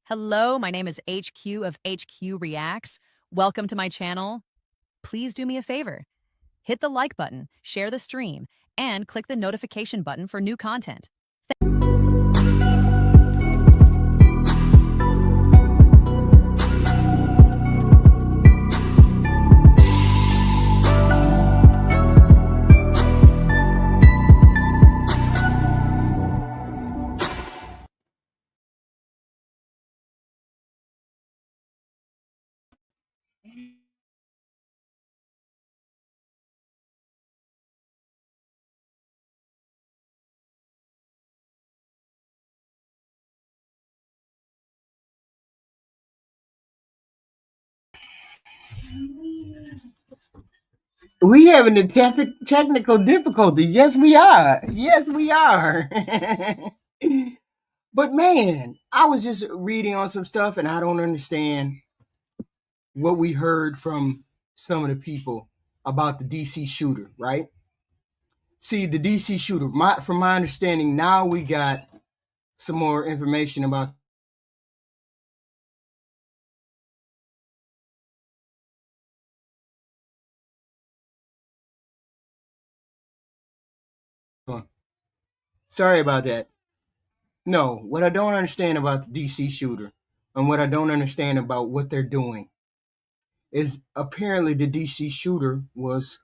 Hello, my name is HQ of HQ Reacts. Welcome to my channel. Please do me a favor. Hit the like button, share the stream, and click the notification button for new content. We having a technical difficulty. Yes, we are. Yes, we are. But man, I was just reading on some stuff and I don't understand what we heard from some of the people about the DC shooter, right? See, the DC shooter, from my understanding, now we got some more information about sorry about that. No, what I don't understand about the DC shooter and what I don't understand about what they're doing is apparently the DC shooter was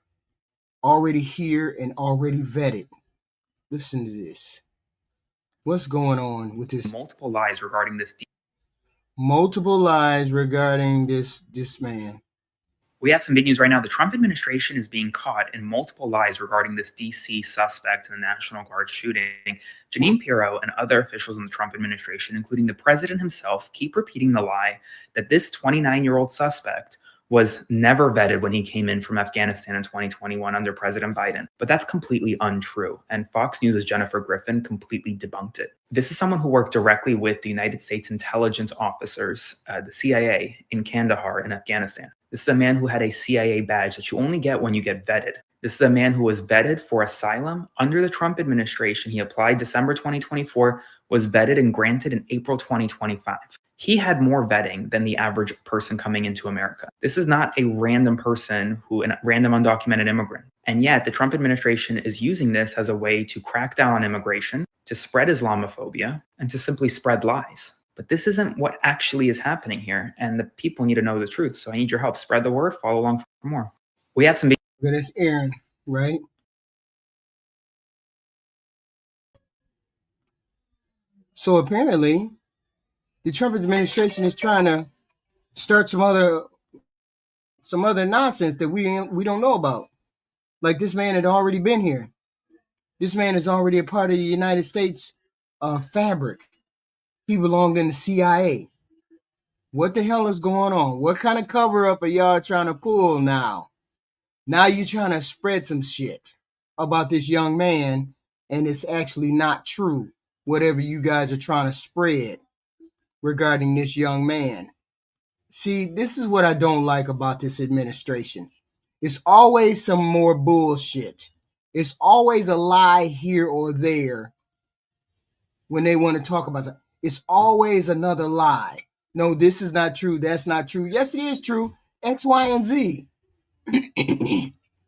already here and already vetted. Listen to this. What's going on with this? Multiple lies regarding this. Multiple lies regarding this man. We have some big news right now. The Trump administration is being caught in multiple lies regarding this DC suspect in the National Guard shooting. Jeanine Pirro and other officials in the Trump administration, including the president himself, keep repeating the lie that this 29-year-old suspect was never vetted when he came in from Afghanistan in 2021 under President Biden. But that's completely untrue. And Fox News' Jennifer Griffin completely debunked it. This is someone who worked directly with the United States intelligence officers, the CIA, in Kandahar in Afghanistan. This is a man who had a CIA badge that you only get when you get vetted. This is a man who was vetted for asylum under the Trump administration. He applied December 2024, was vetted and granted in April 2025. He had more vetting than the average person coming into America. This is not a random person a random undocumented immigrant. And yet the Trump administration is using this as a way to crack down on immigration, to spread Islamophobia, and to simply spread lies. But this isn't what actually is happening here. And the people need to know the truth. So I need your help. Spread the word. Follow along for more. We have some. That's Aaron, right? So apparently, the Trump administration is trying to start some other nonsense that we don't know about. Like this man had already been here. This man is already a part of the United States fabric. He belonged in the CIA. What the hell is going on? What kind of cover up are y'all trying to pull now? Now you're trying to spread some shit about this young man, and it's actually not true, whatever you guys are trying to spread regarding this young man. See, this is what I don't like about this administration. It's always some more bullshit. It's always a lie here or there when they want to talk about something. It's always another lie. No, this is not true. That's not true. Yes, it is true. X, Y, and Z.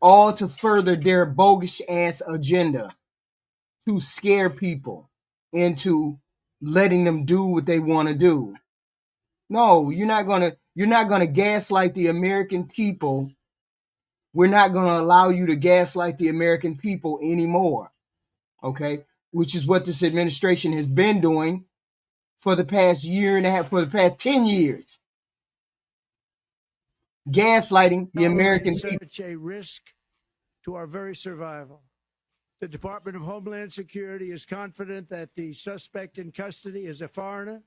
All to further their bogus ass agenda to scare people into letting them do what they want to do. No, you're not gonna gaslight the American people. We're not gonna allow you to gaslight the American people anymore. Okay? Which is what this administration has been doing for the past year and a half, for the past 10 years. Gaslighting the American people. Such a risk to our very survival. The Department of Homeland Security is confident that the suspect in custody is a foreigner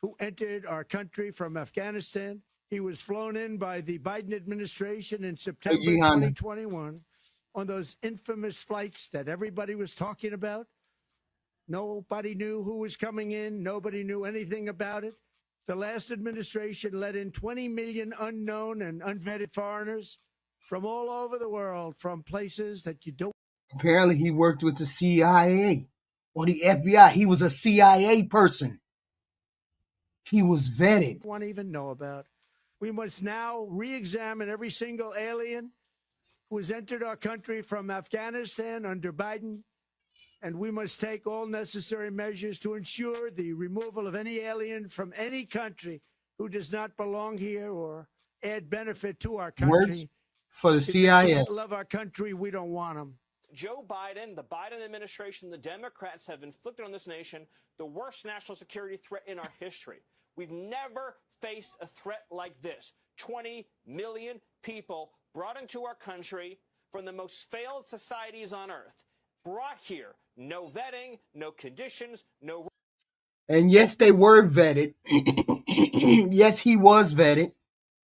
who entered our country from Afghanistan He was flown in by the Biden administration in September AG Honda. 2021 on those infamous flights that everybody was talking about. Nobody knew who was coming in. Nobody knew anything about it. The last administration let in 20 million unknown and unvetted foreigners from all over the world, from places that you don't Apparently, he worked with the CIA or the FBI. He was a CIA person. He was vetted. want to even know about. We must now re-examine every single alien who has entered our country from Afghanistan under Biden, and we must take all necessary measures to ensure the removal of any alien from any country who does not belong here or add benefit to our country. Works for the If they CIA. can't love our country, we don't want them. Joe Biden, the Biden administration, the Democrats have inflicted on this nation the worst national security threat in our history. We've never faced a threat like this. 20 million people brought into our country from the most failed societies on earth. Brought here, no vetting, no conditions, no... And yes, they were vetted. Yes, he was vetted.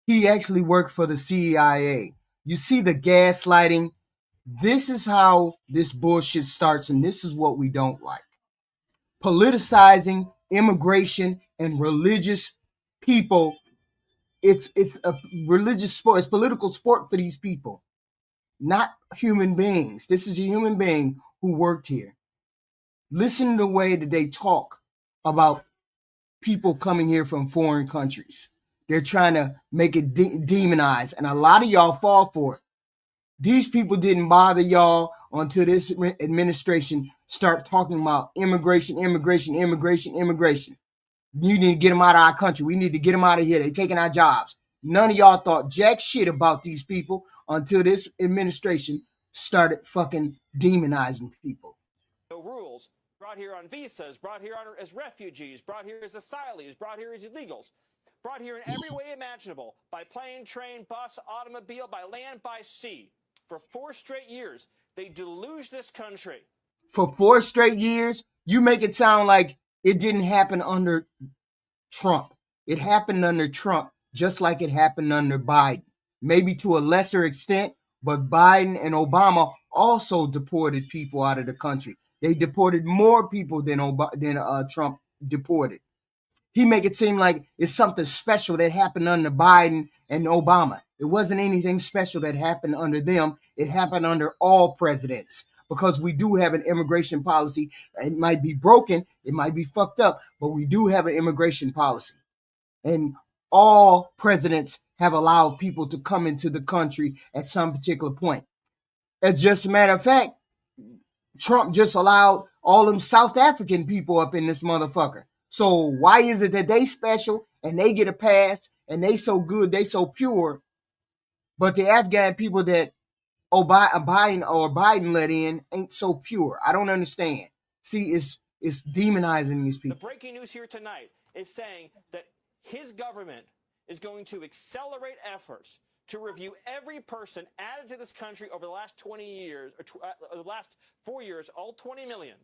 He actually worked for the CIA. You see the gaslighting. This is how this bullshit starts, and this is what we don't like. Politicizing immigration and religious people. It's a religious sport. It's political sport for these people, not human beings. This is a human being who worked here. Listen to the way that they talk about people coming here from foreign countries. They're trying to make it demonize, and a lot of y'all fall for it. These people didn't bother y'all until this administration start talking about immigration. You need to get them out of our country. We need to get them out of here. They're taking our jobs. None of y'all thought jack shit about these people until this administration started fucking demonizing people. No rules. Brought here on visas, brought here as refugees, brought here as asylees, brought here as illegals. Brought here in every way imaginable, by plane, train, bus, automobile, by land, by sea. For 4 straight years, they deluged this country. For 4 straight years, you make it sound like it didn't happen under Trump. It happened under Trump, just like it happened under Biden. Maybe to a lesser extent, but Biden and Obama also deported people out of the country. They deported more people than Trump deported. He make it seem like it's something special that happened under Biden and Obama. It wasn't anything special that happened under them. It happened under all presidents, because we do have an immigration policy. It might be broken, it might be fucked up, but we do have an immigration policy. And all presidents have allowed people to come into the country at some particular point. As just a matter of fact, Trump just allowed all them South African people up in this motherfucker. So why is it that they special and they get a pass and they so good, they so pure, but the Afghan people that Biden let in ain't so pure? I don't understand. See, it's demonizing these people. The breaking news here tonight is saying that his government is going to accelerate efforts to review every person added to this country over the last 20 years, or the last 4 years, all 20 million.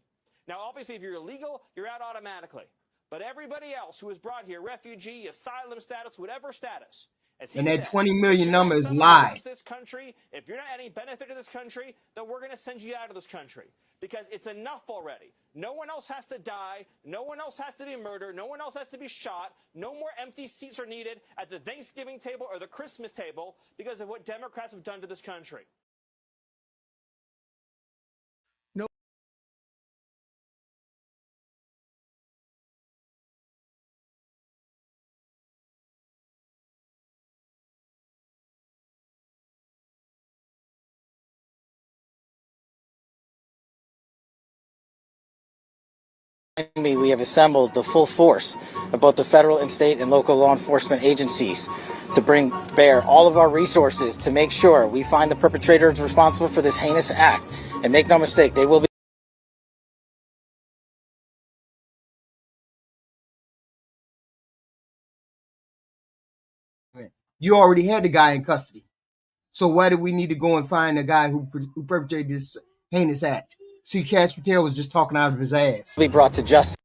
Now, obviously, if you're illegal, you're out automatically. But everybody else who is brought here, refugee, asylum status, whatever status, and that 20 million number is lie. This country, if you're not adding benefit to this country, then we're going to send you out of this country, because it's enough already. No one else has to die. No one else has to be murdered. No one else has to be shot. No more empty seats are needed at the Thanksgiving table or the Christmas table because of what Democrats have done to this country. We have assembled the full force of both the federal and state and local law enforcement agencies to bring bear all of our resources to make sure we find the perpetrators responsible for this heinous act. And make no mistake, they will be. You already had the guy in custody. So why do we need to go and find the guy who perpetrated this heinous act? See, Cash Patel was just talking out of his ass. Be brought to justice.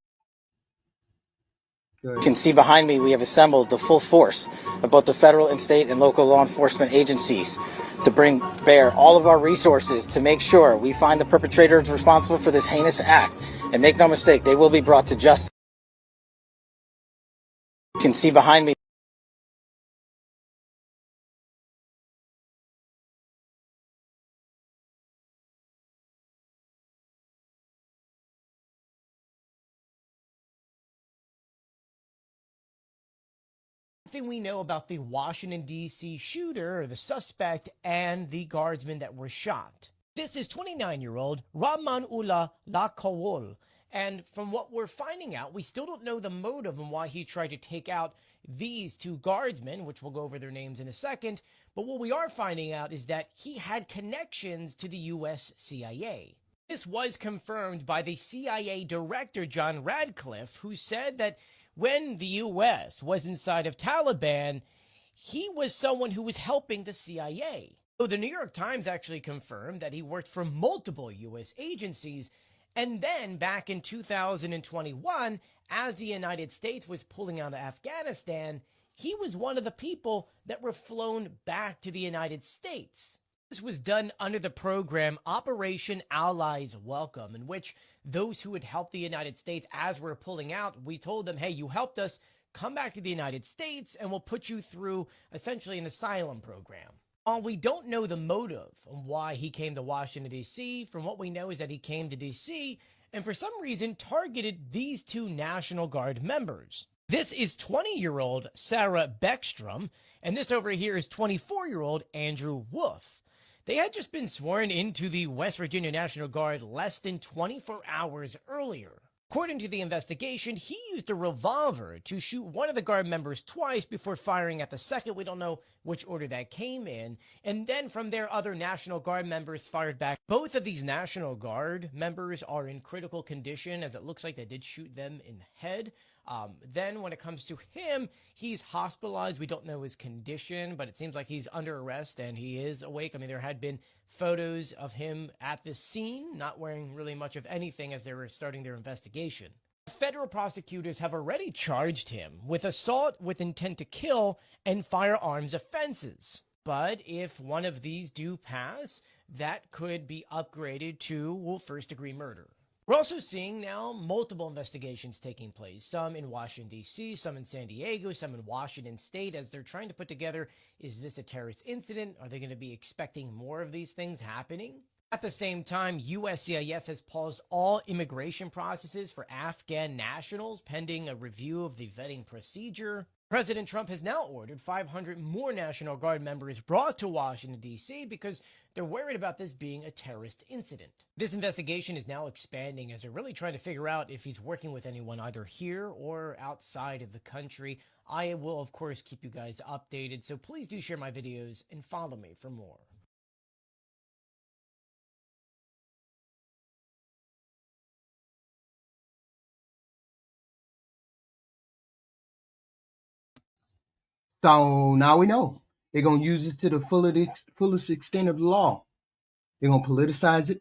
You can see behind me we have assembled the full force of both the federal and state and local law enforcement agencies to bring bear all of our resources to make sure we find the perpetrators responsible for this heinous act. And make no mistake, they will be brought to justice. You can see behind me. Thing we know about the Washington, D.C. shooter, or the suspect, and the guardsmen that were shot. This is 29-year-old Rahmanullah Lakawol. And from what we're finding out, we still don't know the motive and why he tried to take out these two guardsmen, which we'll go over their names in a second. But what we are finding out is that he had connections to the U.S. CIA. This was confirmed by the CIA director, John Radcliffe, who said that when the U.S. was inside of Taliban, he was someone who was helping the CIA. So the New York Times actually confirmed that he worked for multiple U.S. agencies. And then back in 2021, as the United States was pulling out of Afghanistan, he was one of the people that were flown back to the United States. This was done under the program Operation Allies Welcome, in which those who had helped the United States as we're pulling out, we told them, hey, you helped us, come back to the United States and we'll put you through essentially an asylum program. While we don't know the motive on why he came to Washington, D.C., from what we know is that he came to D.C. and for some reason targeted these two National Guard members. This is 20-year-old Sarah Beckstrom, and this over here is 24-year-old Andrew Wolf. They had just been sworn into the West Virginia National Guard less than 24 hours earlier. According to the investigation, he used a revolver to shoot one of the Guard members twice before firing at the second. We don't know which order that came in. And then from there, other National Guard members fired back. Both of these National Guard members are in critical condition, as it looks like they did shoot them in the head. Then when it comes to him, he's hospitalized. We don't know his condition, but it seems like he's under arrest and he is awake. I mean, there had been photos of him at the scene, not wearing really much of anything as they were starting their investigation. Federal prosecutors have already charged him with assault with intent to kill and firearms offenses. But if one of these do pass, that could be upgraded to first-degree murder. We're also seeing now multiple investigations taking place, some in Washington, D.C., some in San Diego, some in Washington State, as they're trying to put together, is this a terrorist incident? Are they going to be expecting more of these things happening? At the same time, USCIS has paused all immigration processes for Afghan nationals pending a review of the vetting procedure. President Trump has now ordered 500 more National Guard members brought to Washington, D.C. because they're worried about this being a terrorist incident. This investigation is now expanding as they're really trying to figure out if he's working with anyone either here or outside of the country. I will, of course, keep you guys updated, so please do share my videos and follow me for more. So now we know they're going to use it to the fullest extent of the law. They're going to politicize it,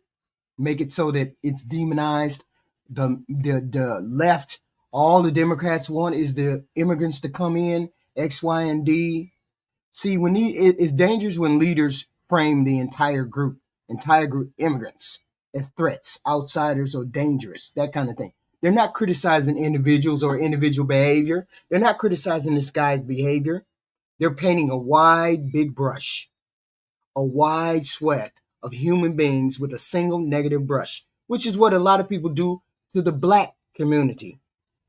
make it so that it's demonized. The left, all the Democrats want is the immigrants to come in, X, Y, and D. See, it's dangerous when leaders frame the entire group immigrants as threats, outsiders, or dangerous, that kind of thing. They're not criticizing individuals or individual behavior. They're not criticizing this guy's behavior. They're painting a wide, big brush, a wide swath of human beings with a single negative brush, which is what a lot of people do to the black community.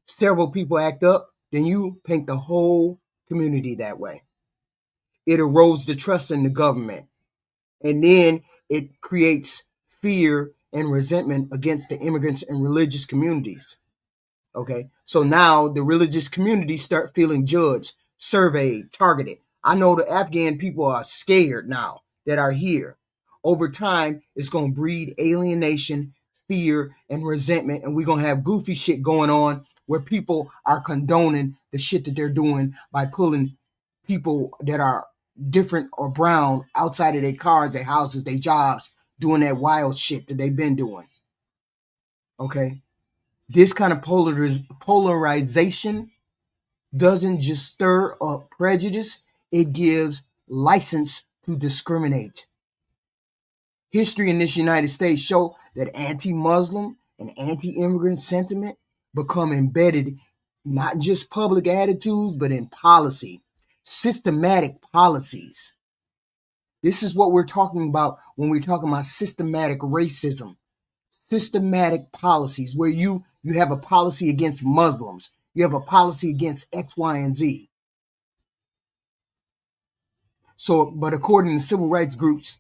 Several people act up, then you paint the whole community that way. It erodes the trust in the government. And then it creates fear and resentment against the immigrants and religious communities. Okay, so now the religious communities start feeling judged, surveyed, targeted. I know the Afghan people are scared now that are here. Over time, it's going to breed alienation, fear, and resentment. And we're going to have goofy shit going on where people are condoning the shit that they're doing by pulling people that are different or brown outside of their cars, their houses, their jobs, doing that wild shit that they've been doing. Okay? This kind of polarization doesn't just stir up prejudice, it gives license to discriminate. History in this United States show that anti-Muslim and anti-immigrant sentiment become embedded not in just public attitudes, but in policy, systematic policies. This is what we're talking about when we're talking about systematic racism, systematic policies, where you have a policy against Muslims, you have a policy against X, Y, and Z. So, but according to civil rights groups,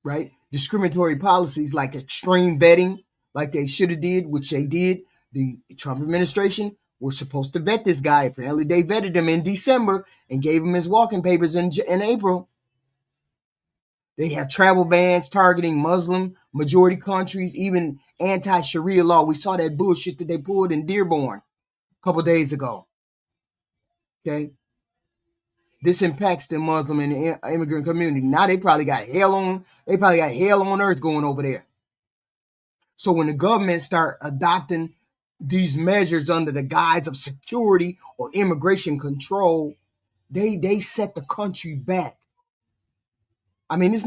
right, discriminatory policies like extreme vetting, like they should have did, which they did, the Trump administration were supposed to vet this guy. Apparently they vetted him in December and gave him his walking papers in April. They have travel bans targeting Muslim majority countries, even anti-Sharia law. We saw that bullshit that they pulled in Dearborn a couple days ago. Okay. This impacts the Muslim and the immigrant community. Now they probably got hell on earth going over there. So when the government start adopting these measures under the guise of security or immigration control, they set the country back. I mean, it's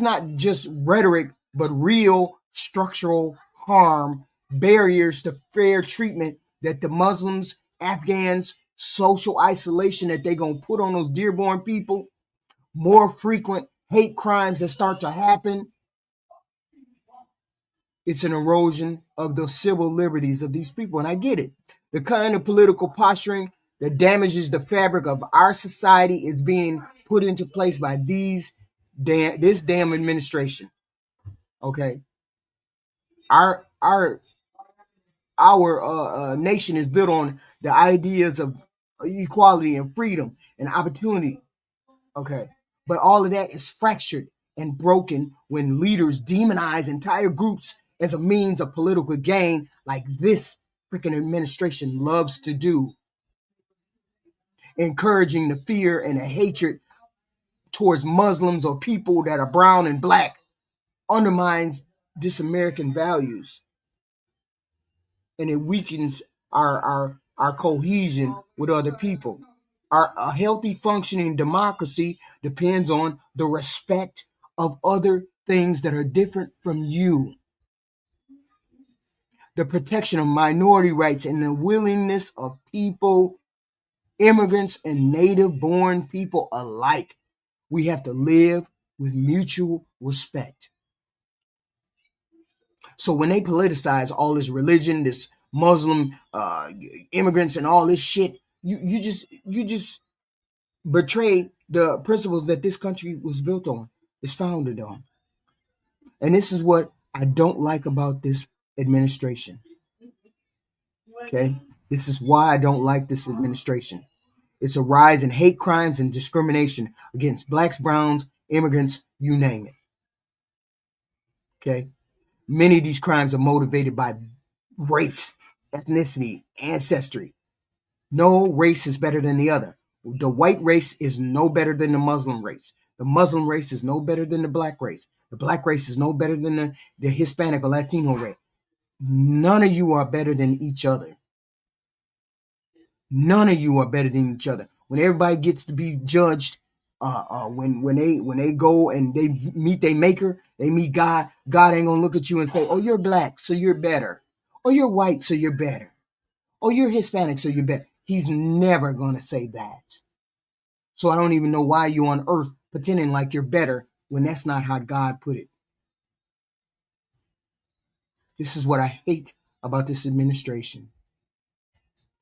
not just rhetoric, but real structural harm, barriers to fair treatment that the Muslims, Afghans, social isolation that they're going to put on those Dearborn people, more frequent hate crimes that start to happen. It's an erosion of the civil liberties of these people. And I get it. The kind of political posturing that damages the fabric of our society is being put into place by this damn administration. Okay. Our nation is built on the ideas of equality and freedom and opportunity. Okay. But all of that is fractured and broken when leaders demonize entire groups as a means of political gain, like this freaking administration loves to do. Encouraging the fear and the hatred towards Muslims or people that are brown and black undermines this American values. And it weakens our cohesion with other people. A healthy functioning democracy depends on the respect of other things that are different from you. The protection of minority rights and the willingness of people, immigrants and native-born people alike. We have to live with mutual respect. So when they politicize all this religion, this Muslim immigrants and all this shit, you just betray the principles that this country was built on, is founded on. And this is what I don't like about this administration. Okay? This is why I don't like this administration. It's a rise in hate crimes and discrimination against blacks, browns, immigrants, you name it. Okay? Many of these crimes are motivated by race, ethnicity, ancestry. No race is better than the other. The white race is no better than the Muslim race. The Muslim race is no better than the black race. The black race is no better than the Hispanic or Latino race. None of you are better than each other. None of you are better than each other. When everybody gets to be judged, when they go and they meet their maker, they meet God, God ain't gonna look at you and say, oh, you're black, so you're better. Or you're white, so you're better. Or you're Hispanic, so you're better. He's never gonna say that. So I don't even know why you're on earth pretending like you're better when that's not how God put it. This is what I hate about this administration.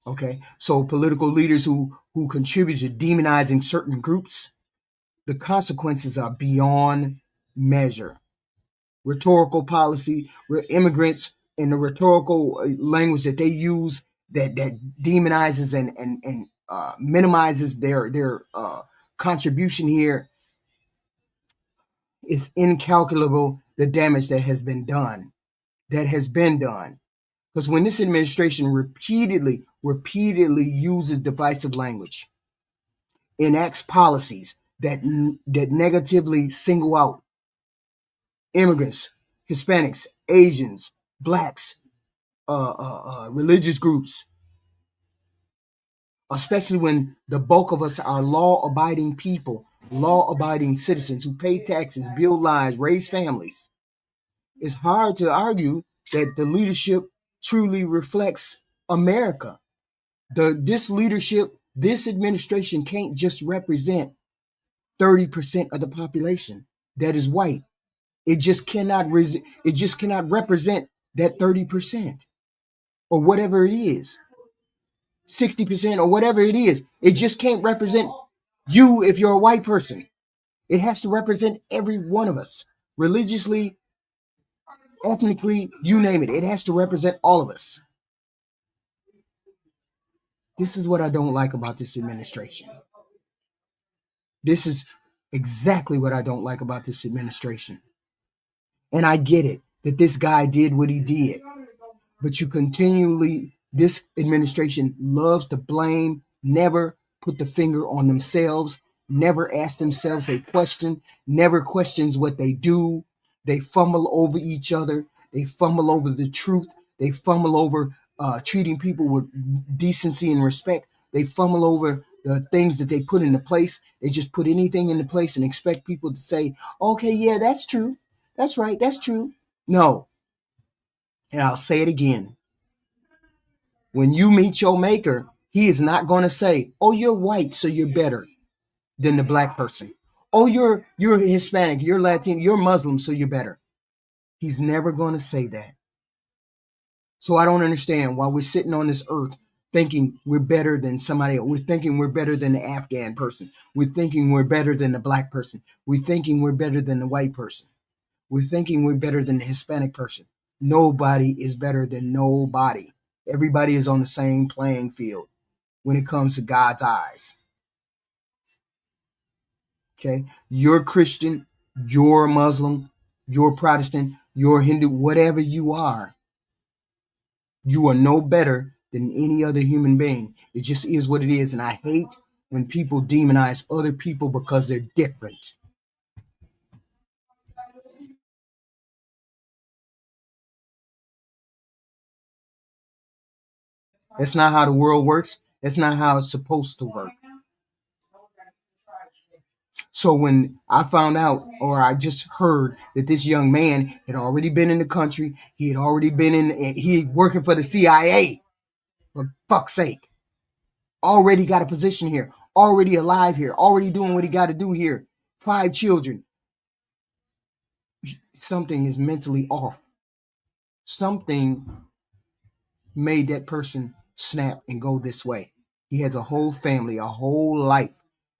Okay, so political leaders who contribute to demonizing certain groups, the consequences are beyond measure. Rhetorical policy, immigrants, and the rhetorical language that they use that demonizes and minimizes their contribution here is incalculable. The damage that has been done, because when this administration repeatedly uses divisive language, enacts policies that negatively single out immigrants, Hispanics, Asians, blacks, religious groups, especially when the bulk of us are law-abiding people, law-abiding citizens who pay taxes, build lives, raise families. It's hard to argue that the leadership truly reflects America. This leadership, this administration can't just represent 30% of the population that is white. It just cannot represent that 30% or whatever it is. 60% or whatever it is. It just can't represent you if you're a white person. It has to represent every one of us, religiously, ethnically, you name it. It has to represent all of us. This is what I don't like about this administration. This is exactly what I don't like about this administration. And I get it that this guy did what he did. But this administration loves to blame, never put the finger on themselves, never ask themselves a question, never questions what they do. They fumble over each other. They fumble over the truth. They fumble over treating people with decency and respect. They fumble over the things that they put into place. They just put anything into place and expect people to say, okay, yeah, that's true. That's right. That's true. No. And I'll say it again. When you meet your maker, he is not going to say, oh, you're white, so you're better than the black person. Oh, you're Hispanic, you're Latin, you're Muslim, so you're better. He's never going to say that. So I don't understand why we're sitting on this earth thinking we're better than somebody else. We're thinking we're better than the Afghan person. We're thinking we're better than the black person. We're thinking we're better than the white person. We're thinking we're better than the Hispanic person. Nobody is better than nobody. Everybody is on the same playing field when it comes to God's eyes. Okay? You're Christian, you're Muslim, you're Protestant, you're Hindu, whatever you are no better than any other human being. It just is what it is. And I hate when people demonize other people because they're different. That's not how the world works. That's not how it's supposed to work. So when I found out, or I just heard that this young man had already been in the country, he had working for the CIA, for fuck's sake, already got a position here, already alive here, already doing what he got to do here, 5 children. Something is mentally off. Something made that person snap and go this way. He has a whole family, a whole life,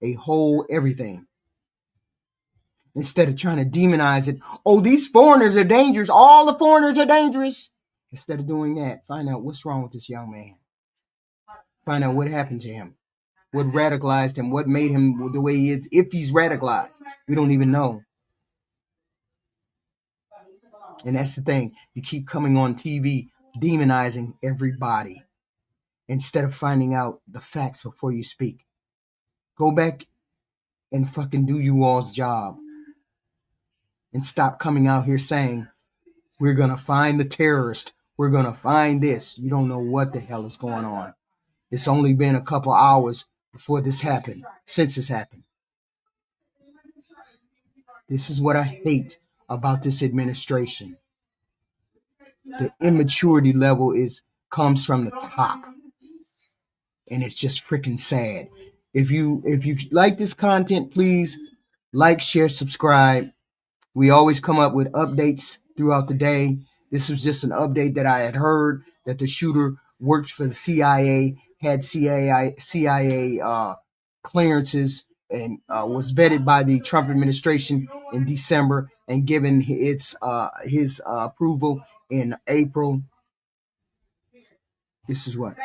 a whole everything. Instead of trying to demonize it, oh, these foreigners are dangerous. All the foreigners are dangerous. Instead of doing that, find out what's wrong with this young man. Find out what happened to him. What radicalized him. What made him the way he is. If he's radicalized, we don't even know. And that's the thing. You keep coming on TV demonizing everybody instead of finding out the facts before you speak. Go back and fucking do you all's job. And stop coming out here saying, we're going to find the terrorist. We're going to find this. You don't know what the hell is going on. It's only been a couple hours before this happened, since this happened. This is what I hate about this administration. The immaturity level comes from the top. And it's just freaking sad. If you like this content, please like, share, subscribe. We always come up with updates throughout the day. This was just an update that I had heard that the shooter worked for the CIA, had CIA clearances, and was vetted by the Trump administration in December and given his approval in April. This is what?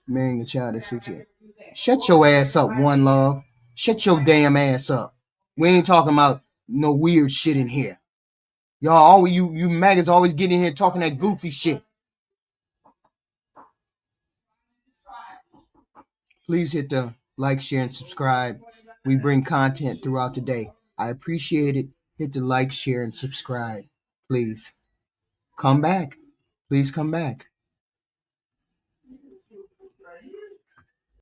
Marrying a child at 6 years. Shut your ass up, One Love. Shut your damn ass up. We ain't talking about no weird shit in here. Y'all, you maggots always get in here talking that goofy shit. Please hit the like, share, and subscribe. We bring content throughout the day. I appreciate it. Hit the like, share, and subscribe. Please. Come back. Please come back.